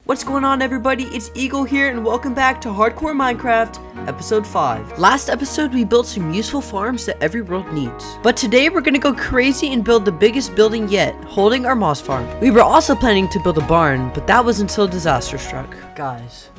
What's going on, everybody? It's Eagle here, and welcome back to Hardcore Minecraft, episode 5. Last episode, we built some useful farms that every world needs. But today, we're gonna go crazy and build the biggest building yet, holding our moss farm. We were also planning to build a barn, but that was until disaster struck. Guys,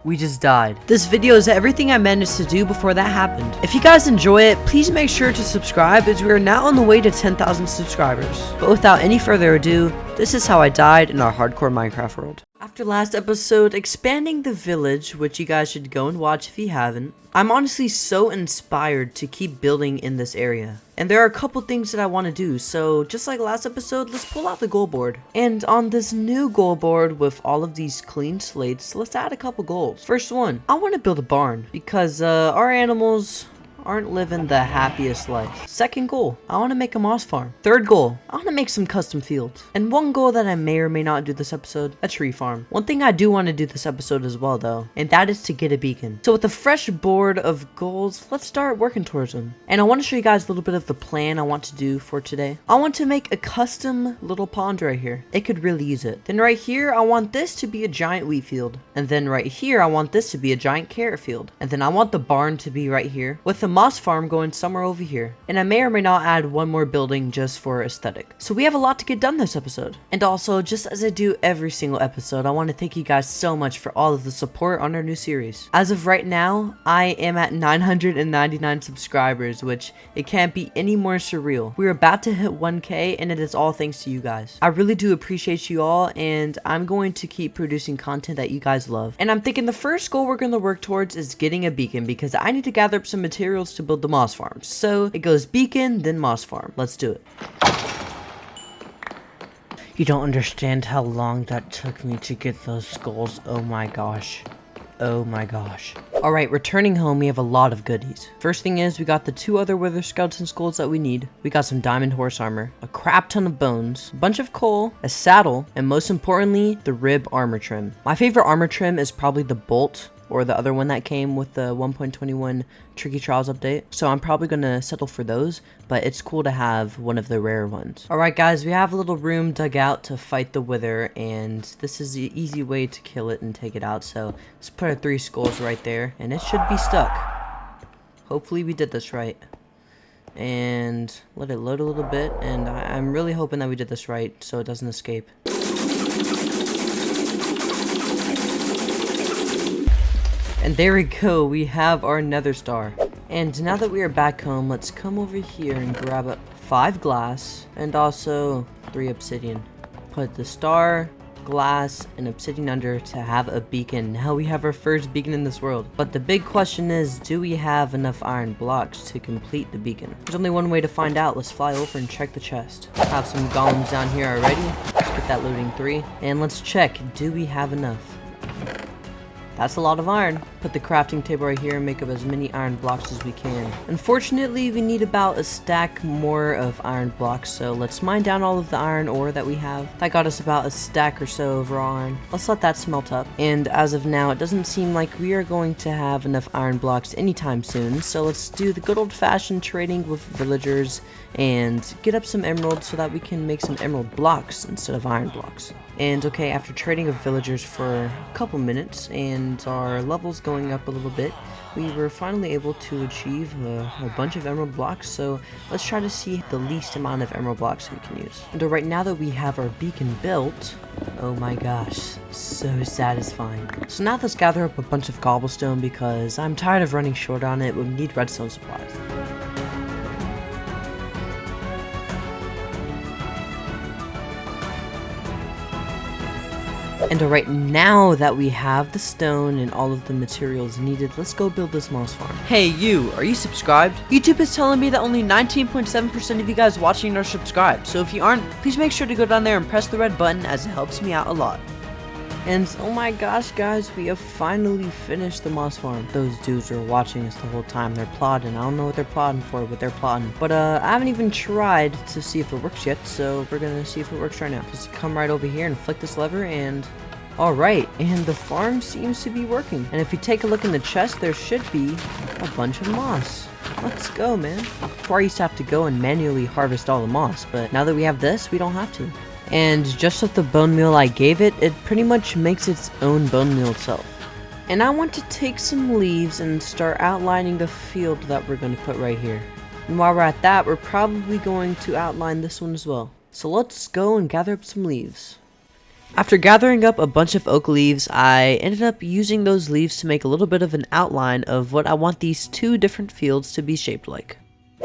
we just died. This video is everything I managed to do before that happened. If you guys enjoy it, please make sure to subscribe, as we are now on the way to 10,000 subscribers. But without any further ado, this is how I died in our hardcore Minecraft world. After last episode, expanding the village, which you guys should go and watch if you haven't, I'm honestly so inspired to keep building in this area. And there are a couple things that I want to do, so just like last episode, let's pull out the goal board. And on this new goal board with all of these clean slates, let's add a couple goals. First one, I want to build a barn, because our animals aren't living the happiest life. Second goal, I want to make a moss farm. Third goal, I want to make some custom fields. And one goal that I may or may not do this episode, a tree farm. One thing I do want to do this episode as well though, and that is to get a beacon. So with a fresh board of goals, let's start working towards them. And I want to show you guys a little bit of the plan I want to do for today. I want to make a custom little pond right here. It could really use it. Then right here, I want this to be a giant wheat field. And then right here, I want this to be a giant carrot field. And then I want the barn to be right here, with the moss farm going somewhere over here. And I may or may not add one more building just for aesthetic. So we have a lot to get done this episode. And also, just as I do every single episode, I want to thank you guys so much for all of the support on our new series. As of right now, I am at 999 subscribers, which it can't be any more surreal. We're about to hit 1K, and it is all thanks to you guys. I really do appreciate you all, and I'm going to keep producing content that you guys love. And I'm thinking the first goal we're going to work towards is getting a beacon, because I need to gather up some materials to build the moss farm. So it goes beacon, then moss farm. Let's do it. You don't understand how long that took me to get those skulls. Oh my gosh. Oh my gosh. Alright, returning home, we have a lot of goodies. First thing is, we got the 2 other wither skeleton skulls that we need. We got some diamond horse armor, a crap ton of bones, a bunch of coal, a saddle, and most importantly, the rib armor trim. My favorite armor trim is probably the bolt, or the other one that came with the 1.21 Tricky Trials update. So I'm probably gonna settle for those, but it's cool to have one of the rare ones. Alright guys, we have a little room dug out to fight the wither, and this is the easy way to kill it and take it out. So let's put our 3 skulls right there, and it should be stuck. Hopefully we did this right. And let it load a little bit, and I'm really hoping that we did this right so it doesn't escape. And there we go, we have our nether star. And now that we are back home, let's come over here and grab up 5 glass and also 3 obsidian. Put the star, glass, and obsidian under to have a beacon. Now we have our first beacon in this world. But the big question is, do we have enough iron blocks to complete the beacon? There's only one way to find out. Let's fly over and check the chest. Have some golems down here already. Let's get that loading 3. And let's check, do we have enough? That's a lot of iron. Put the crafting table right here and make up as many iron blocks as we can. Unfortunately, we need about a stack more of iron blocks, so let's mine down all of the iron ore that we have. That got us about a stack or so of raw iron. Let's let that smelt up. And as of now, it doesn't seem like we are going to have enough iron blocks anytime soon, so let's do the good old-fashioned trading with villagers and get up some emeralds so that we can make some emerald blocks instead of iron blocks. And okay, after trading with villagers for a couple minutes and our levels going up a little bit, we were finally able to achieve a bunch of emerald blocks. So let's try to see the least amount of emerald blocks we can use. And right now that we have our beacon built, oh my gosh, so satisfying. So now let's gather up a bunch of cobblestone, because I'm tired of running short on it. We need redstone supplies. And alright, now that we have the stone and all of the materials needed, let's go build this moss farm. Hey you, are you subscribed? YouTube is telling me that only 19.7% of you guys watching are subscribed, so if you aren't, please make sure to go down there and press the red button, as it helps me out a lot. And oh my gosh guys, we have finally finished the moss farm. Those dudes are watching us the whole time. They're plotting. I don't know what they're plotting for, but they're plotting. But I haven't even tried to see if it works yet, so we're gonna see if it works right now. Just come right over here and flick this lever, and alright, and the farm seems to be working. And if you take a look in the chest, there should be a bunch of moss. Let's go, man. Before I used to have to go and manually harvest all the moss, but now that we have this, we don't have to. And just with the bone meal I gave it, it pretty much makes its own bone meal itself. And I want to take some leaves and start outlining the field that we're going to put right here. And while we're at that, we're probably going to outline this one as well. So let's go and gather up some leaves. After gathering up a bunch of oak leaves, I ended up using those leaves to make a little bit of an outline of what I want these two different fields to be shaped like.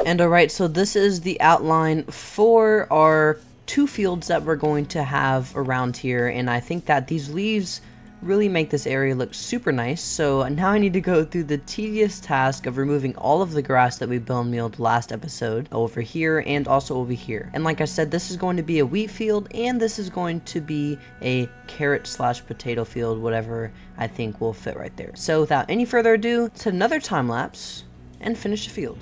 And alright, so this is the outline for our two fields that we're going to have around here, and I think that these leaves really make this area look super nice. So now I need to go through the tedious task of removing all of the grass that we bone mealed last episode over here and also over here. And like I said, this is going to be a wheat field and this is going to be a carrot slash potato field, whatever I think will fit right there. So without any further ado, it's another time lapse and finish the field.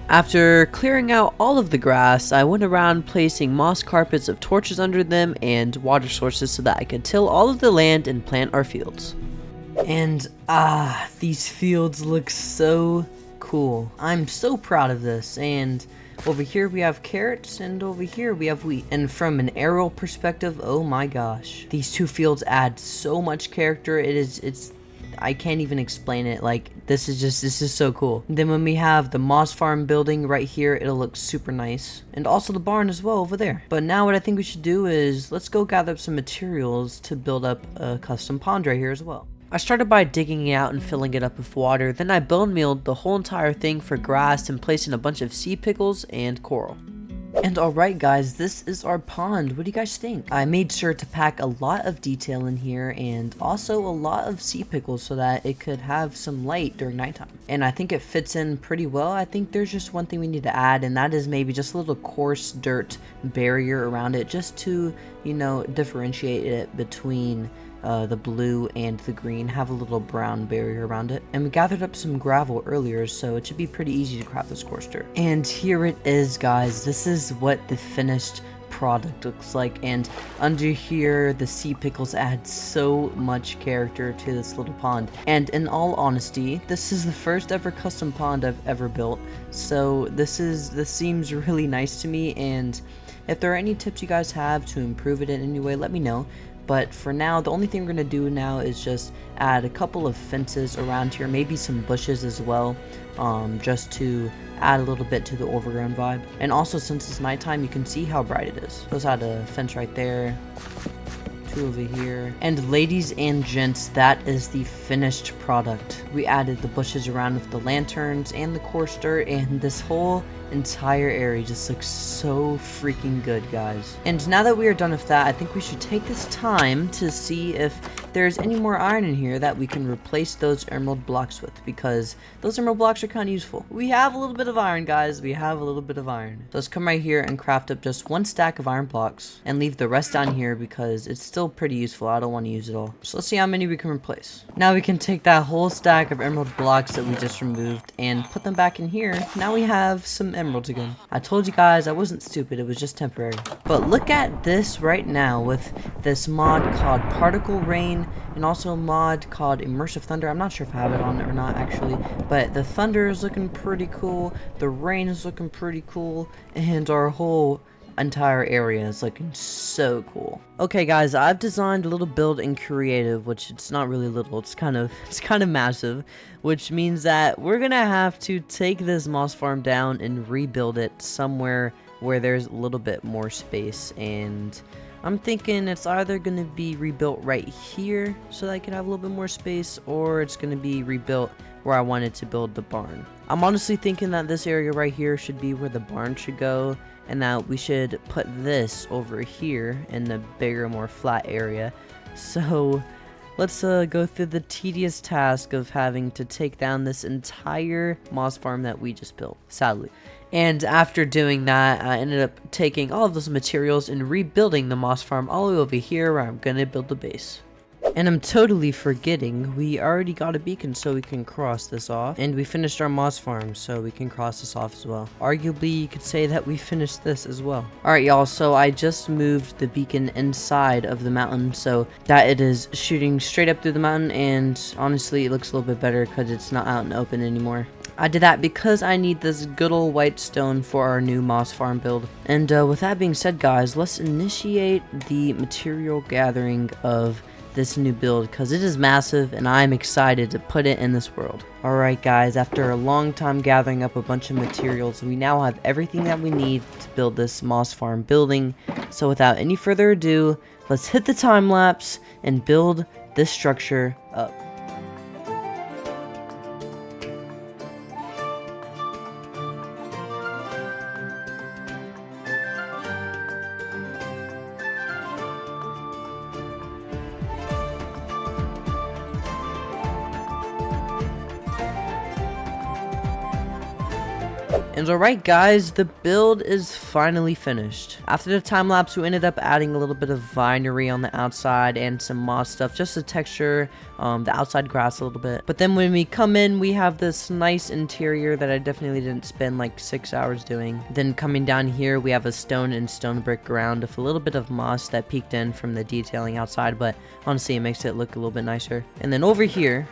After clearing out all of the grass, I went around placing moss carpets of torches under them and water sources so that I could till all of the land and plant our fields. And these fields look so cool. I'm so proud of this. And over here we have carrots and over here we have wheat. And from an aerial perspective, oh my gosh. These two fields add so much character. I can't even explain it. Like, this is so cool. And then when we have the moss farm building right here, it'll look super nice. And also the barn as well over there. But now what I think we should do is let's go gather up some materials to build up a custom pond right here as well. I started by digging it out and filling it up with water. Then I bone mealed the whole entire thing for grass and placed in a bunch of sea pickles and coral. And alright guys, this is our pond. What do you guys think? I made sure to pack a lot of detail in here and also a lot of sea pickles so that it could have some light during nighttime. And I think it fits in pretty well. I think there's just one thing we need to add, and that is maybe just a little coarse dirt barrier around it just to, you know, differentiate it between the blue and the green. Have a little brown barrier around it. And we gathered up some gravel earlier, so it should be pretty easy to craft this coarse dirt. And here it is, guys. This is what the finished product looks like, and under here the sea pickles add so much character to this little pond. And in all honesty, this is the first ever custom pond I've ever built, so this seems really nice to me. And if there are any tips you guys have to improve it in any way, let me know. But for now, the only thing we're going to do now is just add a couple of fences around here, maybe some bushes as well, just to add a little bit to the overgrown vibe. And also, since it's nighttime, you can see how bright it is. Let's add a fence right there, two over here. And ladies and gents, that is the finished product. We added the bushes around with the lanterns and the coarse dirt, and this whole entire area just looks so freaking good, guys. And now that we are done with that, I think we should take this time to see if there's any more iron in here that we can replace those emerald blocks with, because those emerald blocks are kind of useful. We have a little bit of iron, guys. We have a little bit of iron. So let's come right here and craft up just one stack of iron blocks and leave the rest down here because it's still pretty useful. I don't want to use it all. So let's see how many we can replace. Now we can take that whole stack of emerald blocks that we just removed and put them back in here. Now we have some emeralds again. I told you guys I wasn't stupid. It was just temporary. But look at this right now with this mod called Particle Rain and also a mod called Immersive Thunder. I'm not sure if I have it on or not actually, but the thunder is looking pretty cool, the rain is looking pretty cool, and our whole entire area is looking so cool. Okay guys, I've designed a little build in creative, which it's not really little, it's kind of massive, which means that we're gonna have to take this moss farm down and rebuild it somewhere where there's a little bit more space. And I'm thinking it's either going to be rebuilt right here so that I can have a little bit more space, or it's going to be rebuilt where I wanted to build the barn. I'm honestly thinking that this area right here should be where the barn should go, and that we should put this over here in the bigger, more flat area. So let's go through the tedious task of having to take down this entire moss farm that we just built, sadly. And after doing that, I ended up taking all of those materials and rebuilding the moss farm all the way over here where I'm gonna build the base. And I'm totally forgetting, we already got a beacon so we can cross this off. And we finished our moss farm so we can cross this off as well. Arguably, you could say that we finished this as well. Alright y'all, so I just moved the beacon inside of the mountain so that it is shooting straight up through the mountain, and honestly it looks a little bit better because it's not out in the open anymore. I did that because I need this good old white stone for our new moss farm build. And with that being said, guys, let's initiate the material gathering of this new build, because it is massive and I'm excited to put it in this world. Alright guys, after a long time gathering up a bunch of materials, we now have everything that we need to build this moss farm building. So without any further ado, let's hit the time lapse and build this structure up. And alright guys, the build is finally finished. After the time lapse, we ended up adding a little bit of vinery on the outside and some moss stuff just to texture the outside grass a little bit. But then when we come in, we have this nice interior that I definitely didn't spend like 6 hours doing. Then coming down here, we have a stone and stone brick ground with a little bit of moss that peeked in from the detailing outside, but honestly it makes it look a little bit nicer. And then over here,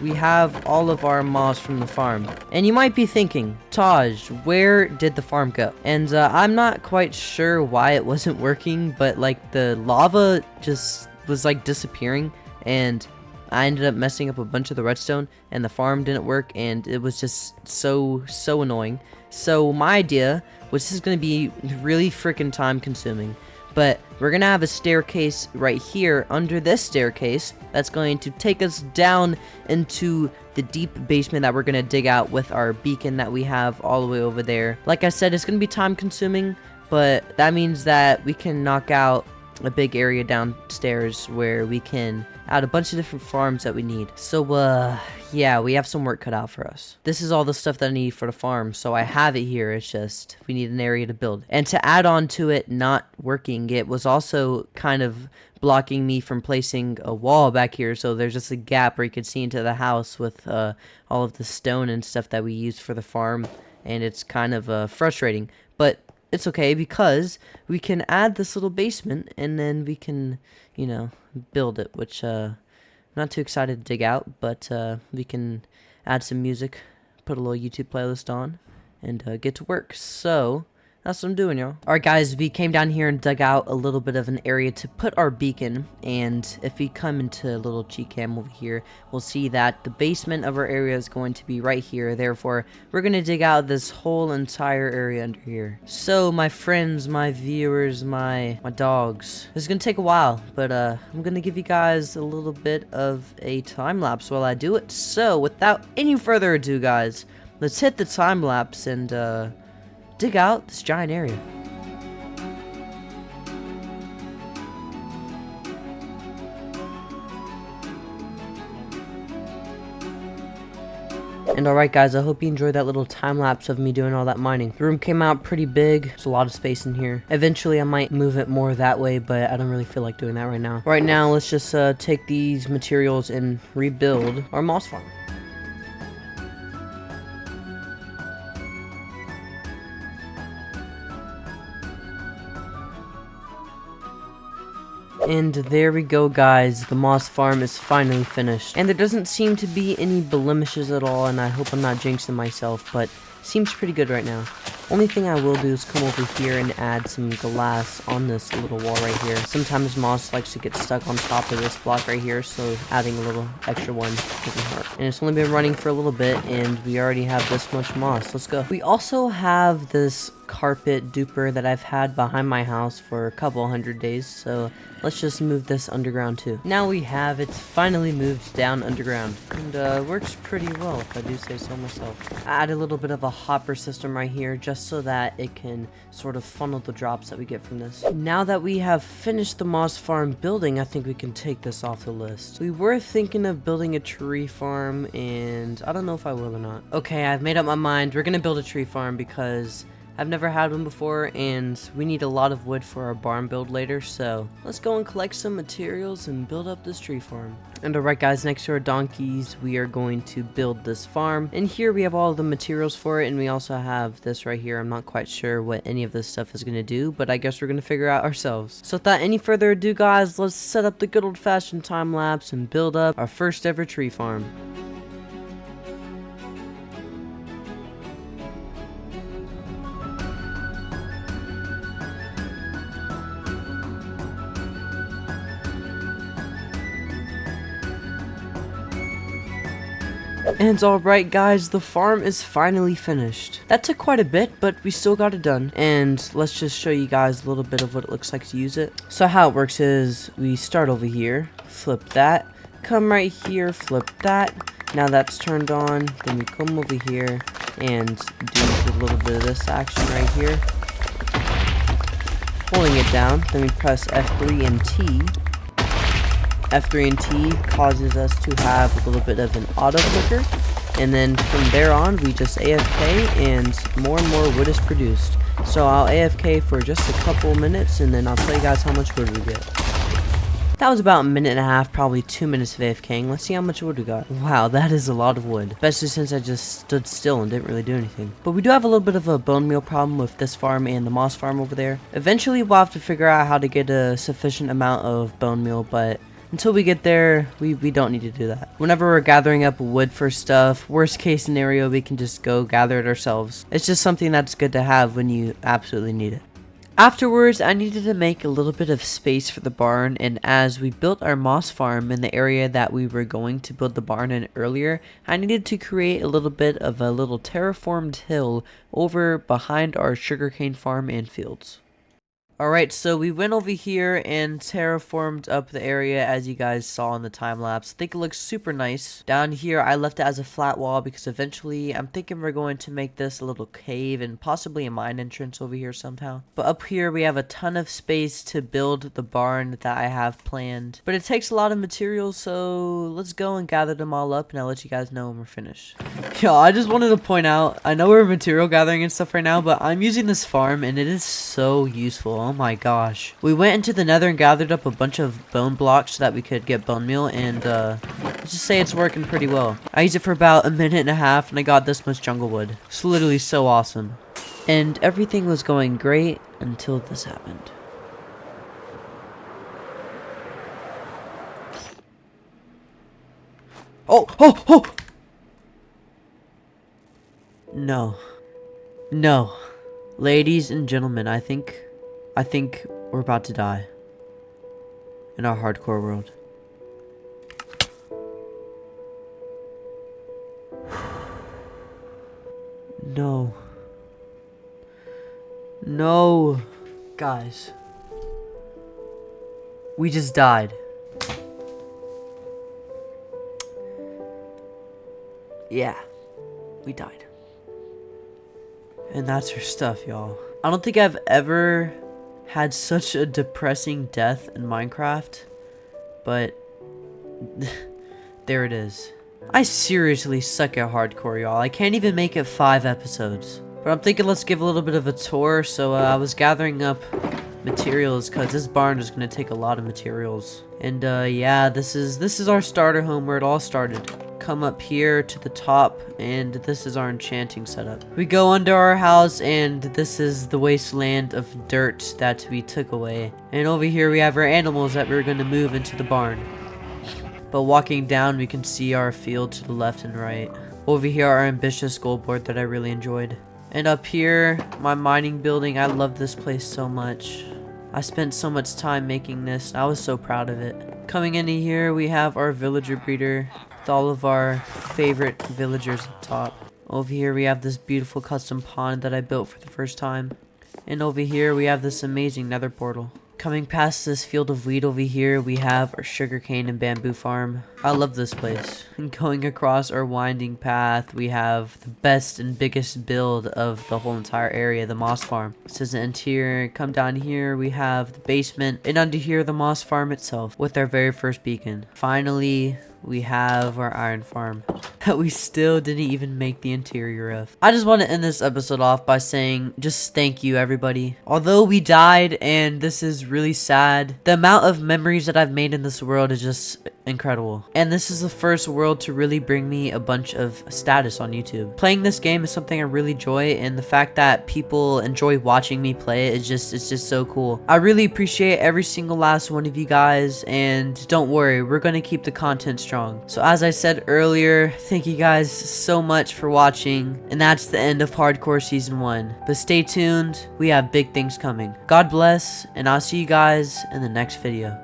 we have all of our moss from the farm. And you might be thinking, Taj, where did the farm go? And I'm not quite sure why it wasn't working, but like the lava just was like disappearing, and I ended up messing up a bunch of the redstone and the farm didn't work, and it was just so annoying. So my idea was, this is going to be really freaking time consuming, but we're going to have a staircase right here under this staircase that's going to take us down into the deep basement that we're going to dig out with our beacon that we have all the way over there. Like I said, it's going to be time consuming, but that means that we can knock out a big area downstairs where we can add a bunch of different farms that we need. So yeah, we have some work cut out for us. This is all the stuff that I need for the farm, so I have it here. It's just we need an area to build. And to add on to it not working, it was also kind of blocking me from placing a wall back here, so there's just a gap where you could see into the house with all of the stone and stuff that we used for the farm, and it's kind of frustrating, but it's okay because we can add this little basement and then we can, you know, build it, which I'm not too excited to dig out, but we can add some music, put a little YouTube playlist on, and get to work. So that's what I'm doing, y'all. Alright guys, we came down here and dug out a little bit of an area to put our beacon, and if we come into a little cheat cam over here, we'll see that the basement of our area is going to be right here. Therefore, we're going to dig out this whole entire area under here. So my friends, my viewers, my dogs, this is going to take a while, but I'm going to give you guys a little bit of a time lapse while I do it. So without any further ado guys, let's hit the time lapse and dig out this giant area. And alright guys, I hope you enjoyed that little time lapse of me doing all that mining. The room came out pretty big. There's a lot of space in here. Eventually I might move it more that way, but I don't really feel like doing that right now. Right now, let's just take these materials and rebuild our moss farm. And there we go guys, the moss farm is finally finished. And there doesn't seem to be any blemishes at all, and I hope I'm not jinxing myself, but seems pretty good right now. Only thing I will do is come over here and add some glass on this little wall right here. Sometimes moss likes to get stuck on top of this block right here, so adding a little extra one doesn't hurt. And it's only been running for a little bit, and we already have this much moss. Let's go. We also have this carpet duper that I've had behind my house for a couple hundred days, so let's just move this underground too. Now we have it finally moved down underground, and works pretty well if I do say so myself. I add a little bit of a hopper system right here just so that it can sort of funnel the drops that we get from this. Now that we have finished the moss farm building, I think we can take this off the list. We were thinking of building a tree farm, and I don't know if I will or not. Okay, I've made up my mind. We're gonna build a tree farm because I've never had one before, and we need a lot of wood for our barn build later, so let's go and collect some materials and build up this tree farm. And alright guys, next to our donkeys, we are going to build this farm, and here we have all the materials for it, and we also have this right here. I'm not quite sure what any of this stuff is going to do, but I guess we're going to figure out ourselves. So without any further ado guys, let's set up the good old-fashioned time lapse and build up our first ever tree farm. And alright guys, the farm is finally finished. That took quite a bit, but we still got it done. And let's just show you guys a little bit of what it looks like to use it. So how it works is, we start over here, flip that, come right here, flip that. Now that's turned on, then we come over here and do a little bit of this action right here. Holding it down, then we press F3 and T. F3 and T causes us to have a little bit of an auto clicker, and then from there on we just AFK and more wood is produced. So I'll AFK for just a couple minutes and then I'll tell you guys how much wood we get. That was about a minute and a half, probably 2 minutes of AFKing. Let's see how much wood we got. Wow, that is a lot of wood, especially since I just stood still and didn't really do anything. But we do have a little bit of a bone meal problem with this farm and the moss farm over there. Eventually we'll have to figure out how to get a sufficient amount of bone meal, but until we get there, we don't need to do that. Whenever we're gathering up wood for stuff, worst case scenario, we can just go gather it ourselves. It's just something that's good to have when you absolutely need it. Afterwards, I needed to make a little bit of space for the barn, and as we built our moss farm in the area that we were going to build the barn in earlier, I needed to create a little bit of a little terraformed hill over behind our sugarcane farm and fields. Alright, so we went over here and terraformed up the area as you guys saw in the time lapse. I think it looks super nice. Down here I left it as a flat wall because eventually I'm thinking we're going to make this a little cave and possibly a mine entrance over here somehow. But up here we have a ton of space to build the barn that I have planned. But it takes a lot of materials, so let's go and gather them all up and I'll let you guys know when we're finished. Yo, I just wanted to point out, I know we're material gathering and stuff right now, but I'm using this farm and it is so useful. Oh my gosh. We went into the nether and gathered up a bunch of bone blocks so that we could get bone meal, and let's just say it's working pretty well. I used it for about a minute and a half and I got this much jungle wood. It's literally so awesome. And everything was going great until this happened. Oh! No. No. Ladies and gentlemen, I think we're about to die in our hardcore world. No. No. Guys. We just died. Yeah. We died. And that's her stuff, y'all. I don't think I've ever had such a depressing death in Minecraft, but there it is. I seriously suck at hardcore, y'all. I can't even make it 5 episodes. But I'm thinking let's give a little bit of a tour. So I was gathering up materials because this barn is going to take a lot of materials. And yeah, this is our starter home where it all started. Come up here to the top and this is our enchanting setup. We go under our house and this is the wasteland of dirt that we took away. And over here we have our animals that we're going to move into the barn. But walking down we can see our field to the left and right. Over here our ambitious goal board that I really enjoyed. And up here my mining building. I love this place so much. I spent so much time making this. I was so proud of it. Coming into here we have our villager breeder with all of our favorite villagers at the top. Over here we have this beautiful custom pond that I built for the first time. And over here we have this amazing nether portal. Coming past this field of wheat over here, we have our sugarcane and bamboo farm. I love this place. And going across our winding path, we have the best and biggest build of the whole entire area, the moss farm. This is the interior. Come down here, we have the basement. And under here, the moss farm itself with our very first beacon. Finally, we have our iron farm that we still didn't even make the interior of. I just want to end this episode off by saying just thank you, everybody. Although we died and this is really sad, the amount of memories that I've made in this world is just incredible. And this is the first world to really bring me a bunch of status on YouTube. Playing this game is something I really enjoy, and the fact that people enjoy watching me play it is just so cool. I really appreciate every single last one of you guys, and don't worry, we're gonna keep the content strong. So as I said earlier, thank you guys so much for watching, and that's the end of Hardcore Season 1. But stay tuned, we have big things coming. God bless, and I'll see you guys in the next video.